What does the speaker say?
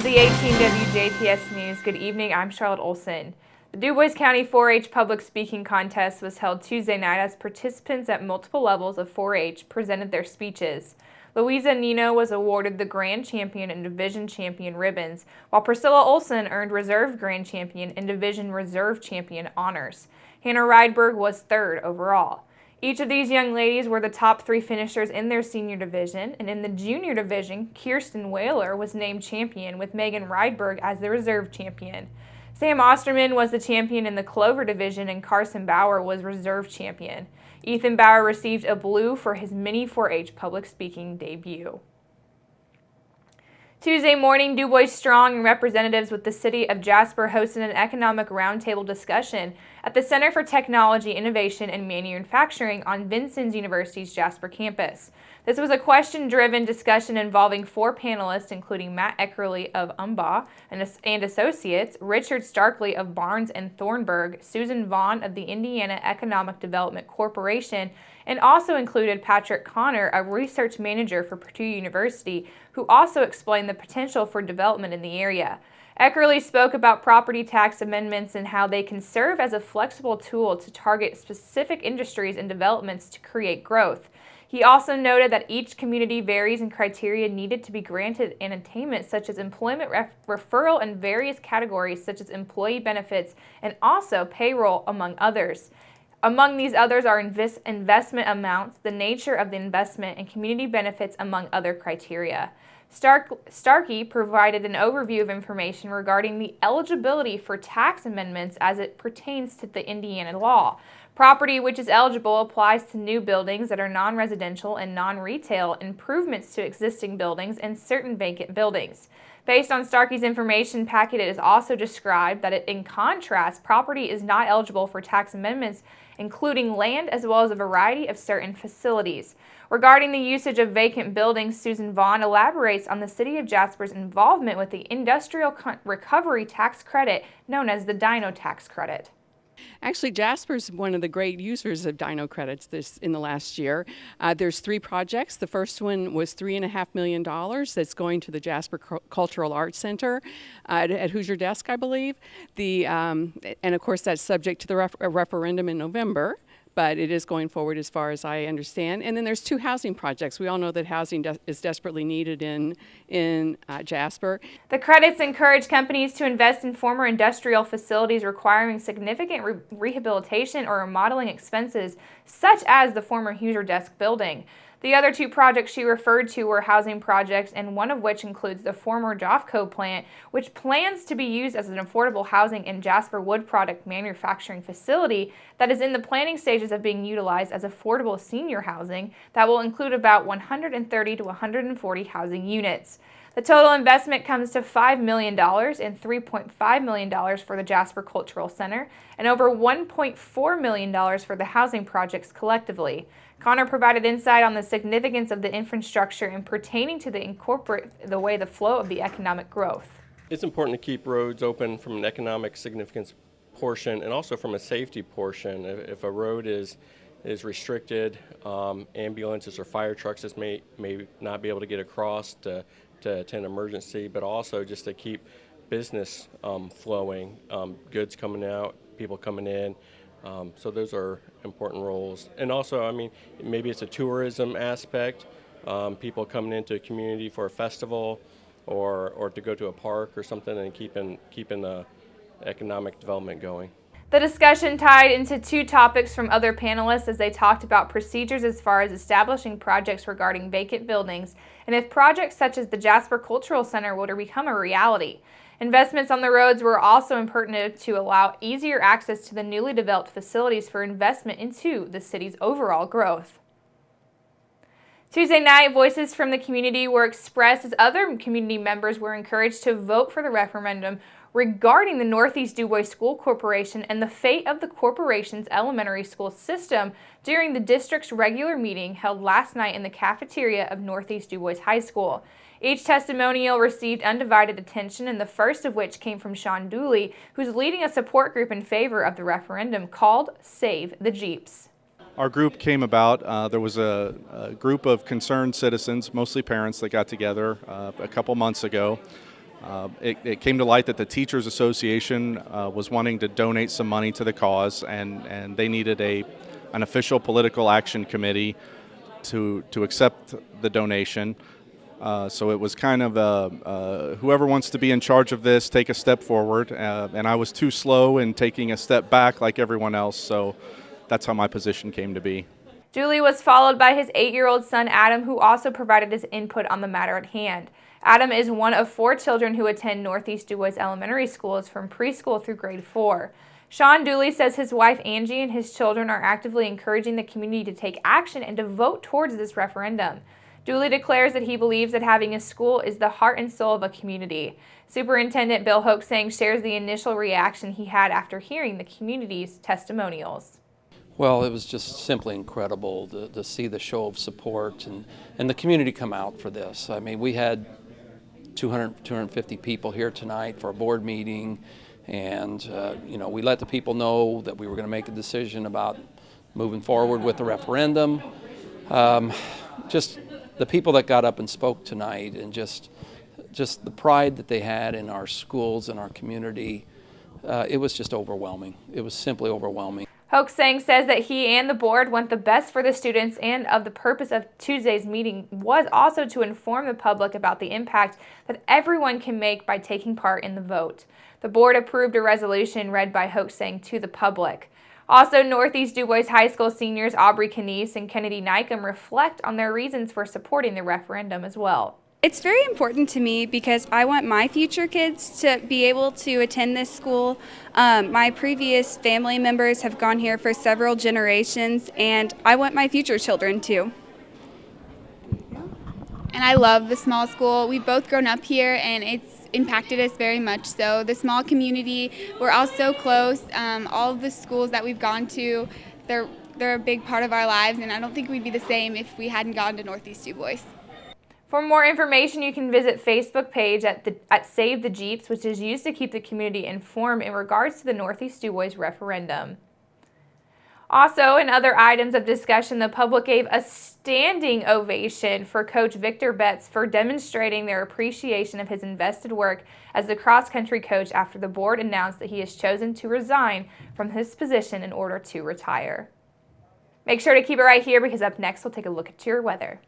the 18 WJTS News. Good evening, I'm Charlotte Olson. The Dubois County 4-H Public Speaking Contest was held Tuesday night as participants at multiple levels of 4-H presented their speeches. Louisa Nino was awarded the Grand Champion and Division Champion ribbons, while Priscilla Olson earned Reserve Grand Champion and Division Reserve Champion honors. Hannah Rydberg was third overall. Each of these young ladies were the top 3 finishers in their senior division, and in the junior division, Kirsten Whaler was named champion with Megan Rydberg as the reserve champion. Sam Osterman was the champion in the Clover division, and Carson Bauer was reserve champion. Ethan Bauer received a blue for his mini 4-H public speaking debut. Tuesday morning, Dubois Strong and representatives with the City of Jasper hosted an economic roundtable discussion at the Center for Technology, Innovation, and Manufacturing on Vincennes University's Jasper campus. This was a question-driven discussion involving 4 panelists, including Matt Eckerly of Umbaugh and Associates, Richard Starkley of Barnes and Thornburg, Susan Vaughn of the Indiana Economic Development Corporation, and also included Patrick Connor, a research manager for Purdue University, who also explained the potential for development in the area. Eckerly spoke about property tax amendments and how they can serve as a flexible tool to target specific industries and developments to create growth. He also noted that each community varies in criteria needed to be granted an attainment, such as employment referral and various categories such as employee benefits and also payroll, among others. Among these others are investment amounts, the nature of the investment, and community benefits, among other criteria. Starkey provided an overview of information regarding the eligibility for tax amendments as it pertains to the Indiana law. Property which is eligible applies to new buildings that are non-residential and non-retail, improvements to existing buildings, and certain vacant buildings. Based on Starkey's information packet, it is also described that in contrast, property is not eligible for tax amendments, including land as well as a variety of certain facilities. Regarding the usage of vacant buildings, Susan Vaughn elaborates on the City of Jasper's involvement with the Industrial Recovery Tax Credit, known as the Dino Tax Credit. Actually, Jasper's one of the great users of Dino credits in the last year. There's 3 projects. The first one was $3.5 million that's going to the Jasper Cultural Arts Center at Hoosier Desk, I believe. And of course, that's subject to the referendum in November. But it is going forward as far as I understand. And then there's 2 housing projects. We all know that housing is desperately needed in Jasper. The credits encourage companies to invest in former industrial facilities requiring significant rehabilitation or remodeling expenses, such as the former Hoosier Desk building. The other 2 projects she referred to were housing projects, and one of which includes the former Jofco plant, which plans to be used as an affordable housing and Jasper wood product manufacturing facility that is in the planning stages of being utilized as affordable senior housing that will include about 130 to 140 housing units. The total investment comes to $5 million and $3.5 million for the Jasper Cultural Center and over $1.4 million for the housing projects collectively. Connor provided insight on the significance of the infrastructure and pertaining to the way the flow of the economic growth. It's important to keep roads open from an economic significance portion and also from a safety portion. If a road is restricted, ambulances or fire trucks just may not be able to get across to attend emergency, but also just to keep business flowing, goods coming out, people coming in. So those are important roles. And also, I mean, maybe it's a tourism aspect, people coming into a community for a festival or to go to a park or something and keeping the economic development going. The discussion tied into 2 topics from other panelists as they talked about procedures as far as establishing projects regarding vacant buildings and if projects such as the Jasper Cultural Center would become a reality. Investments on the roads were also important to allow easier access to the newly developed facilities for investment into the city's overall growth. Tuesday night, voices from the community were expressed as other community members were encouraged to vote for the referendum regarding the Northeast Dubois School Corporation and the fate of the corporation's elementary school system during the district's regular meeting held last night in the cafeteria of Northeast Dubois High School. Each testimonial received undivided attention, and the first of which came from Sean Dooley, who's leading a support group in favor of the referendum called Save the Jeeps. Our group came about, there was a group of concerned citizens, mostly parents, that got together a couple months ago It came to light that the Teachers Association was wanting to donate some money to the cause, and they needed an official political action committee to accept the donation. So it was kind of whoever wants to be in charge of this, take a step forward. And I was too slow in taking a step back like everyone else, so that's how my position came to be. Dooley was followed by his 8-year-old son Adam, who also provided his input on the matter at hand. Adam is one of 4 children who attend Northeast Dubois Elementary Schools from preschool through grade 4. Sean Dooley says his wife Angie and his children are actively encouraging the community to take action and to vote towards this referendum. Dooley declares that he believes that having a school is the heart and soul of a community. Superintendent Bill Hoaxang shares the initial reaction he had after hearing the community's testimonials. Well, it was just simply incredible to see the show of support and the community come out for this. I mean, we had 250 people here tonight for a board meeting, and we let the people know that we were going to make a decision about moving forward with the referendum. Just the people that got up and spoke tonight, and just the pride that they had in our schools and our community, it was just overwhelming. It was simply overwhelming. Hoaxang says that he and the board want the best for the students, and of the purpose of Tuesday's meeting was also to inform the public about the impact that everyone can make by taking part in the vote. The board approved a resolution read by Hoaxang to the public. Also, Northeast Dubois High School seniors Aubrey Canese and Kennedy Nycom reflect on their reasons for supporting the referendum as well. It's very important to me because I want my future kids to be able to attend this school. My previous family members have gone here for several generations, and I want my future children to. And I love the small school. We've both grown up here, and it's impacted us very much so. The small community, we're all so close. All of the schools that we've gone to, they're a big part of our lives, and I don't think we'd be the same if we hadn't gone to Northeast Dubois. For more information, you can visit Facebook page at Save the Jeeps, which is used to keep the community informed in regards to the Northeast Dubois referendum. Also, in other items of discussion, the public gave a standing ovation for Coach Victor Betts for demonstrating their appreciation of his invested work as the cross-country coach after the board announced that he has chosen to resign from his position in order to retire. Make sure to keep it right here, because up next we'll take a look at your weather.